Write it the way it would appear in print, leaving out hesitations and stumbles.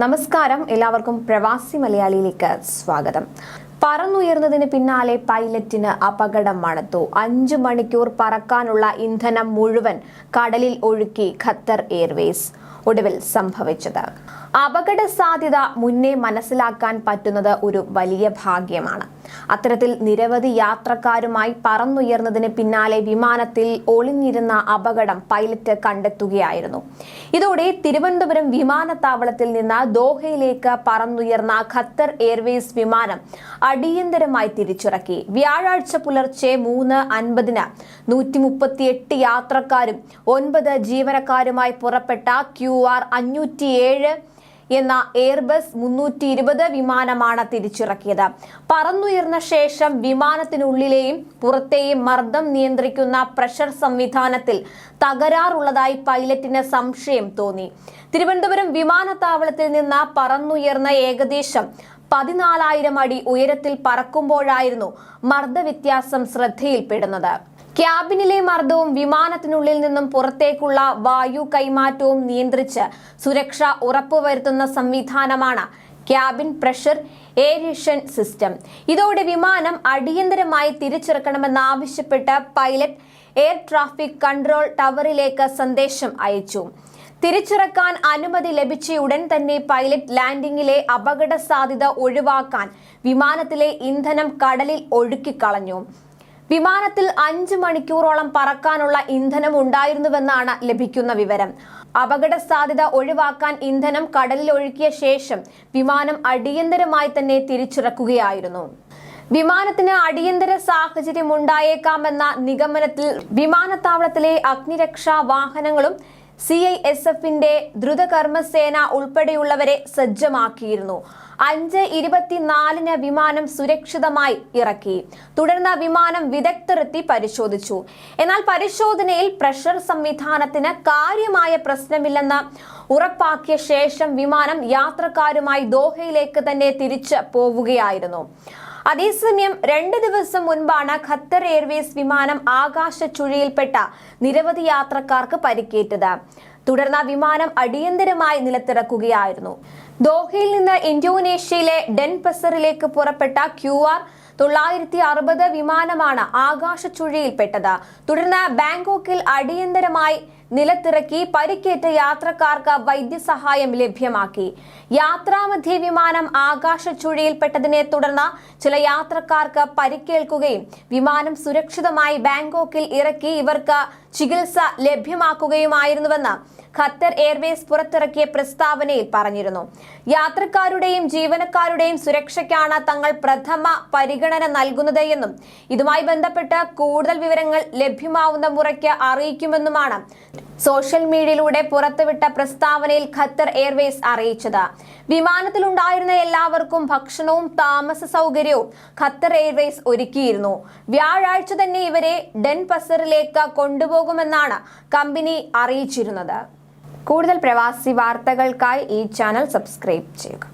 നമസ്കാരം, എല്ലാവർക്കും പ്രവാസി മലയാളിയിലേക്ക് സ്വാഗതം. പറന്നുയർന്നതിന് പിന്നാലെ പൈലറ്റിന് അപകടം മണത്തു. 5 മണിക്കൂർ പറക്കാനുള്ള ഇന്ധനം മുഴുവൻ കടലിൽ ഒഴുക്കി ഖത്തർ എയർവേസ്. ഒടുവിൽ സംഭവിച്ചത് അപകട സാധ്യത മുന്നേ മനസ്സിലാക്കാൻ പറ്റുന്നത് ഒരു വലിയ ഭാഗ്യമാണ്. അത്തരത്തിൽ നിരവധി യാത്രക്കാരുമായി പറന്നുയർന്നതിന് പിന്നാലെ വിമാനത്തിൽ ഒളിഞ്ഞിരുന്ന അപകടം പൈലറ്റ് കണ്ടെത്തുകയായിരുന്നു. ഇതോടെ തിരുവനന്തപുരം വിമാനത്താവളത്തിൽ നിന്ന് ദോഹയിലേക്ക് പറന്നുയർന്ന ഖത്തർ എയർവേസ് വിമാനം അടിയന്തരമായി തിരിച്ചിറക്കി. വ്യാഴാഴ്ച പുലർച്ചെ 3:50-ന് 138 യാത്രക്കാരും 9 ജീവനക്കാരുമായി പുറപ്പെട്ട QR 507 എന്ന എയർബസ് 320 വിമാനമാണ് തിരിച്ചിറക്കിയത്. പറന്നുയർന്ന ശേഷം വിമാനത്തിനുള്ളിലെയും പുറത്തെയും മർദ്ദം നിയന്ത്രിക്കുന്ന പ്രഷർ സംവിധാനത്തിൽ തകരാറുള്ളതായി പൈലറ്റിന് സംശയം തോന്നി. തിരുവനന്തപുരം വിമാനത്താവളത്തിൽ നിന്ന് പറന്നുയർന്ന ഏകദേശം 14,000 അടി ഉയരത്തിൽ പറക്കുമ്പോഴായിരുന്നു മർദ്ദവ്യത്യാസം ശ്രദ്ധയിൽപ്പെടുന്നത്. ക്യാബിനിലെ മർദ്ദവും വിമാനത്തിനുള്ളിൽ നിന്നും പുറത്തേക്കുള്ള വായു കൈമാറ്റവും നിയന്ത്രിച്ച് സുരക്ഷ ഉറപ്പുവരുത്തുന്ന സംവിധാനമാണ് ക്യാബിൻ പ്രഷർ എയറേഷൻ സിസ്റ്റം. ഇതോടെ വിമാനം അടിയന്തരമായി തിരിച്ചിറക്കണമെന്നാവശ്യപ്പെട്ട് പൈലറ്റ് എയർ ട്രാഫിക് കൺട്രോൾ ടവറിലേക്ക് സന്ദേശം അയച്ചു. തിരിച്ചിറക്കാൻ അനുമതി ലഭിച്ചയുടൻ തന്നെ പൈലറ്റ് ലാൻഡിംഗിലെ അപകട സാധ്യത ഒഴിവാക്കാൻ വിമാനത്തിലെ ഇന്ധനം കടലിൽ ഒഴുക്കിക്കളഞ്ഞു. വിമാനത്തിൽ 5 മണിക്കൂറോളം പറക്കാനുള്ള ഇന്ധനം ഉണ്ടായിരുന്നുവെന്നാണ് ലഭിക്കുന്ന വിവരം. അപകട സാധ്യത ഒഴിവാക്കാൻ ഇന്ധനം കടലിൽ ഒഴുക്കിയ ശേഷം വിമാനം അടിയന്തരമായി തന്നെ തിരിച്ചിറക്കുകയായിരുന്നു. വിമാനത്തിന് അടിയന്തര സാഹചര്യം ഉണ്ടായേക്കാമെന്ന നിഗമനത്തിൽ വിമാനത്താവളത്തിലെ അഗ്നിരക്ഷാ വാഹനങ്ങളും CISF-ന്റെ ദ്രുതകർമ്മസേന ഉൾപ്പെടെയുള്ളവരെ സജ്ജമാക്കിയിരുന്നു. 5:24-ന് വിമാനം സുരക്ഷിതമായി ഇറക്കി. തുടർന്ന് വിമാനം വിദഗ്ധരെത്തി പരിശോധിച്ചു. എന്നാൽ പരിശോധനയിൽ പ്രഷർ സംവിധാനത്തിന് കാര്യമായ പ്രശ്നമില്ലെന്ന് ഉറപ്പാക്കിയ ശേഷം വിമാനം യാത്രക്കാരുമായി ദോഹയിലേക്ക് തന്നെ തിരിച്ചു പോവുകയായിരുന്നു. അതേസമയം 2 ദിവസം മുൻപാണ് ഖത്തർ എയർവേസ് വിമാനം ആകാശ ചുഴിയിൽപ്പെട്ട നിരവധി യാത്രക്കാർക്ക് പരിക്കേറ്റത്. തുടർന്ന് വിമാനം അടിയന്തരമായി നിലത്തിറക്കുകയായിരുന്നു. ദോഹയിൽ നിന്ന് ഇന്തോനേഷ്യയിലെ ഡെൻപസറിലേക്ക് പുറപ്പെട്ട QR 960 വിമാനമാണ് ആകാശ ചുഴിയിൽപ്പെട്ടത്. തുടർന്ന് ബാങ്കോക്കിൽ അടിയന്തരമായി നിലത്തിറക്കി പരിക്കേറ്റ യാത്രക്കാർക്ക് വൈദ്യസഹായം ലഭ്യമാക്കി. യാത്രാമധ്യേ വിമാനം ആകാശ ചുഴിയിൽപ്പെട്ടതിനെ തുടർന്ന് ചില യാത്രക്കാർക്ക് പരിക്കേൽക്കുകയും വിമാനം സുരക്ഷിതമായി ബാങ്കോക്കിൽ ഇറക്കി ഇവർക്ക് ചികിത്സ ലഭ്യമാക്കുകയുമായിരുന്നുവെന്ന് ഖത്തർ എയർവേസ് പുറത്തിറക്കിയ പ്രസ്താവനയിൽ പറഞ്ഞിരുന്നു. യാത്രക്കാരുടെയും ജീവനക്കാരുടെയും സുരക്ഷയ്ക്കാണ് തങ്ങൾ പ്രഥമ പരിഗണന നൽകുന്നത് എന്നും ഇതുമായി ബന്ധപ്പെട്ട് കൂടുതൽ വിവരങ്ങൾ ലഭ്യമാവുന്ന മുറയ്ക്ക് അറിയിക്കുമെന്നുമാണ് സോഷ്യൽ മീഡിയയിലൂടെ പുറത്തുവിട്ട പ്രസ്താവനയിൽ ഖത്തർ എയർവേസ് അറിയിച്ചത്. വിമാനത്തിലുണ്ടായിരുന്ന എല്ലാവർക്കും ഭക്ഷണവും താമസ സൗകര്യവും ഖത്തർ എയർവേസ് ഒരുക്കിയിരുന്നു. വ്യാഴാഴ്ച തന്നെ ഇവരെ ഡെൻപസറിലേക്ക് കൊണ്ടുപോകുമെന്നാണ് കമ്പനി അറിയിച്ചിരുന്നത്. കൂടുതൽ പ്രവാസി വാർത്തകൾക്കായി ഈ ചാനൽ സബ്സ്ക്രൈബ് ചെയ്യുക.